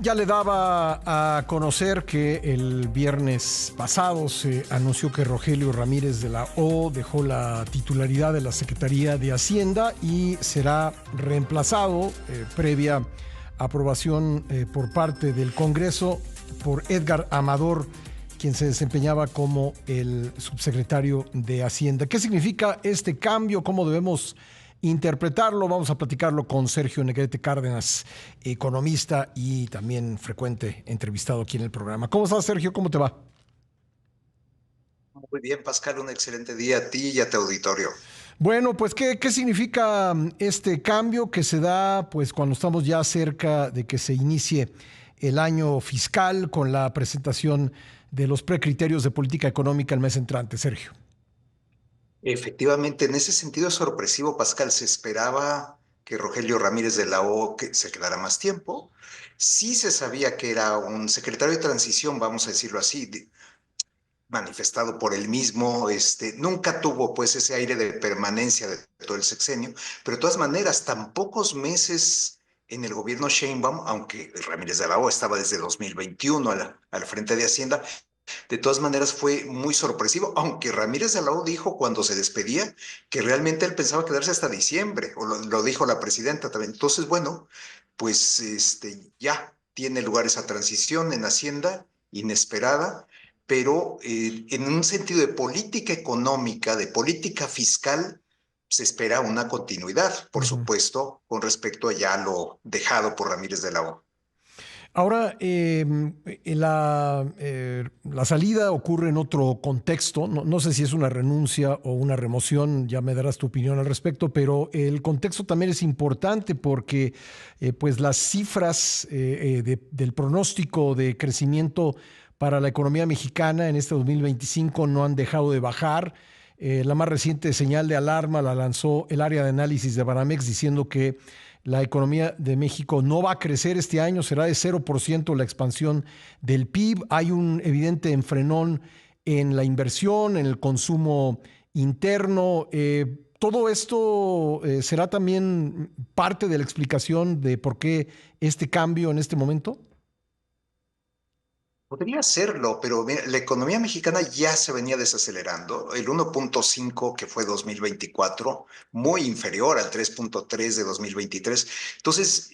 Ya le daba a conocer que el viernes pasado se anunció que Rogelio Ramírez de la O dejó la titularidad de la Secretaría de Hacienda y será reemplazado, previa aprobación por parte del Congreso, por Edgar Amador, quien se desempeñaba como el subsecretario de Hacienda. ¿Qué significa este cambio? ¿Cómo debemos interpretarlo? Vamos a platicarlo con Sergio Negrete Cárdenas, economista y también frecuente entrevistado aquí en el programa. ¿Cómo estás, Sergio? ¿Cómo te va? Muy bien, Pascal, un excelente día a ti y a tu auditorio. Bueno, pues ¿qué significa este cambio que se da pues cuando estamos ya cerca de que se inicie el año fiscal con la presentación de los precriterios de política económica el mes entrante, Sergio? Efectivamente, en ese sentido es sorpresivo, Pascal. Se esperaba que Rogelio Ramírez de la O que se quedara más tiempo. Sí se sabía que era un secretario de transición, vamos a decirlo así, manifestado por él mismo. Nunca tuvo pues ese aire de permanencia de todo el sexenio, pero de todas maneras, tan pocos meses en el gobierno Sheinbaum, aunque Ramírez de la O estaba desde 2021 al frente de Hacienda. De todas maneras fue muy sorpresivo, aunque Ramírez de la O dijo cuando se despedía que realmente él pensaba quedarse hasta diciembre, o lo dijo la presidenta también. Entonces, bueno, pues ya tiene lugar esa transición en Hacienda, inesperada, pero en un sentido de política económica, de política fiscal, se espera una continuidad, por Ujú. supuesto, con respecto a ya lo dejado por Ramírez de la O. Ahora, la salida ocurre en otro contexto. No sé si es una renuncia o una remoción, ya me darás tu opinión al respecto, pero el contexto también es importante porque pues las cifras del pronóstico de crecimiento para la economía mexicana en este 2025 no han dejado de bajar. La más reciente señal de alarma la lanzó el área de análisis de Banamex diciendo que la economía de México no va a crecer este año, será de 0% la expansión del PIB. Hay un evidente enfrenón en la inversión, en el consumo interno. Todo esto será también parte de la explicación de por qué este cambio en este momento. Podría serlo, pero mira, la economía mexicana ya se venía desacelerando. El 1.5 que fue 2024, muy inferior al 3.3 de 2023. Entonces,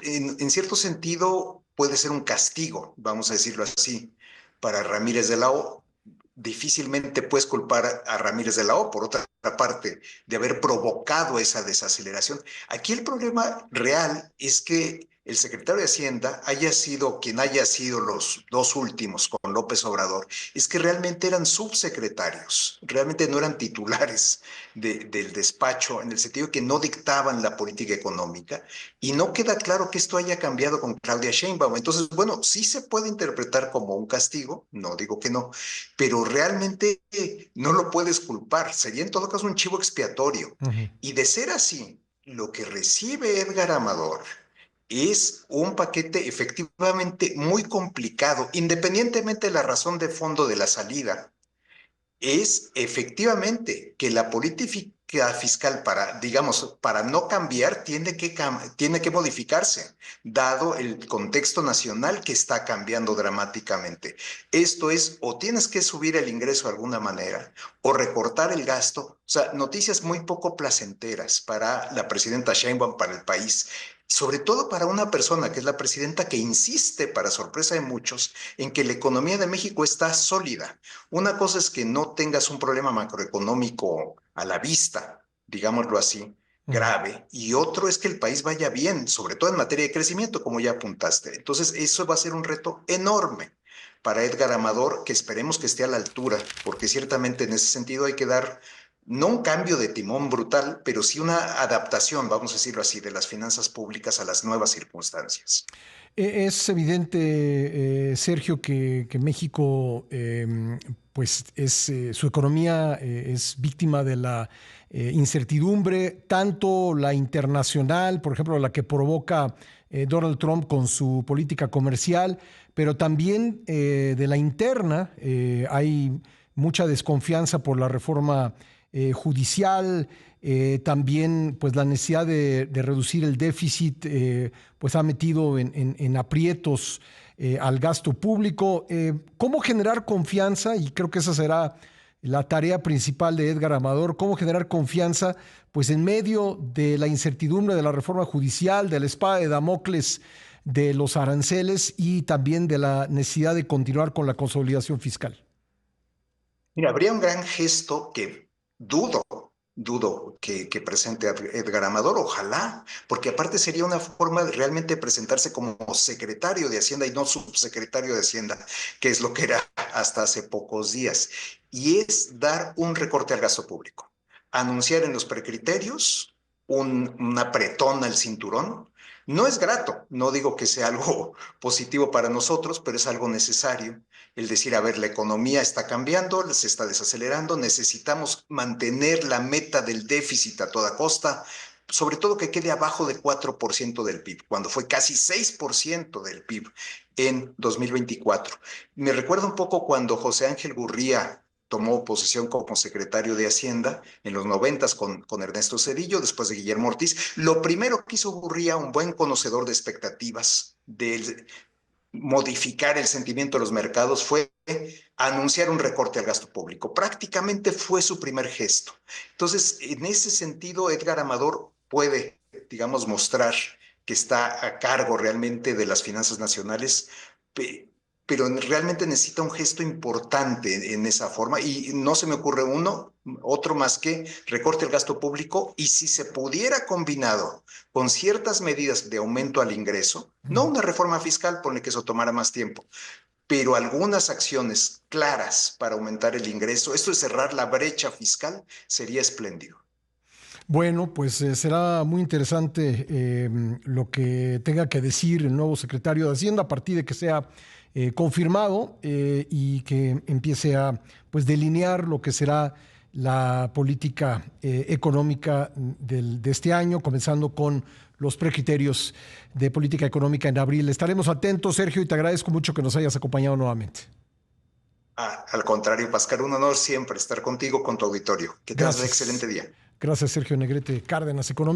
en cierto sentido, puede ser un castigo, vamos a decirlo así, para Ramírez de la O. Difícilmente puedes culpar a Ramírez de la O, por otra parte, de haber provocado esa desaceleración. Aquí el problema real es que el secretario de Hacienda haya sido quien haya sido los dos últimos con López Obrador, es que realmente eran subsecretarios, realmente no eran titulares del despacho, en el sentido que no dictaban la política económica, y no queda claro que esto haya cambiado con Claudia Sheinbaum. Entonces, bueno, sí se puede interpretar como un castigo, no digo que no, pero realmente no lo puedes culpar, sería en todo caso un chivo expiatorio. Ujú. Y de ser así, lo que recibe Edgar Amador es un paquete efectivamente muy complicado, independientemente de la razón de fondo de la salida. Es efectivamente que la política fiscal para, digamos, para no cambiar, tiene que modificarse, dado el contexto nacional que está cambiando dramáticamente. Esto es, o tienes que subir el ingreso de alguna manera, o recortar el gasto. O sea, noticias muy poco placenteras para la presidenta Sheinbaum, para el país. Sobre todo para una persona que es la presidenta que insiste, para sorpresa de muchos, en que la economía de México está sólida. Una cosa es que no tengas un problema macroeconómico a la vista, digámoslo así, Ujú. grave, y otro es que el país vaya bien, sobre todo en materia de crecimiento, como ya apuntaste. Entonces, eso va a ser un reto enorme para Edgar Amador, que esperemos que esté a la altura, porque ciertamente en ese sentido hay que dar no un cambio de timón brutal, pero sí una adaptación, vamos a decirlo así, de las finanzas públicas a las nuevas circunstancias. Es evidente, Sergio, que México, pues su economía es víctima de la incertidumbre, tanto la internacional, por ejemplo, la que provoca Donald Trump con su política comercial, pero también de la interna. Hay mucha desconfianza por la reforma judicial. También pues la necesidad de reducir el déficit pues ha metido en aprietos al gasto público. ¿Cómo generar confianza? Y creo que esa será la tarea principal de Edgar Amador, cómo generar confianza pues en medio de la incertidumbre de la reforma judicial, de la espada de Damocles de los aranceles y también de la necesidad de continuar con la consolidación fiscal. Mira, habría un gran gesto que dudo, dudo que presente a Edgar Amador, ojalá, porque aparte sería una forma de realmente presentarse como secretario de Hacienda y no subsecretario de Hacienda, que es lo que era hasta hace pocos días, y es dar un recorte al gasto público, anunciar en los precriterios un apretón al cinturón. No es grato, no digo que sea algo positivo para nosotros, pero es algo necesario el decir, a ver, la economía está cambiando, se está desacelerando, necesitamos mantener la meta del déficit a toda costa, sobre todo que quede abajo de 4% del PIB, cuando fue casi 6% del PIB en 2024. Me recuerda un poco cuando José Ángel Gurría tomó posesión como secretario de Hacienda en los 90 con Ernesto Zedillo, después de Guillermo Ortiz. Lo primero que hizo Gurría, un buen conocedor de expectativas, del modificar el sentimiento de los mercados fue anunciar un recorte al gasto público. Prácticamente fue su primer gesto. Entonces, en ese sentido, Edgar Amador puede, digamos, mostrar que está a cargo realmente de las finanzas nacionales, pero realmente necesita un gesto importante en esa forma y no se me ocurre otro más que recorte el gasto público y si se pudiera combinado con ciertas medidas de aumento al ingreso, no una reforma fiscal, ponle que eso tomara más tiempo, pero algunas acciones claras para aumentar el ingreso, esto es cerrar la brecha fiscal, sería espléndido. Bueno, pues será muy interesante lo que tenga que decir el nuevo secretario de Hacienda a partir de que sea confirmado y que empiece a pues delinear lo que será la política económica de este año, comenzando con los precriterios de política económica en abril. Estaremos atentos, Sergio, y te agradezco mucho que nos hayas acompañado nuevamente. Al contrario, Pascal, un honor siempre estar contigo, con tu auditorio. Que tengas un excelente Gracias. día. Gracias, Sergio Negrete Cárdenas, economista.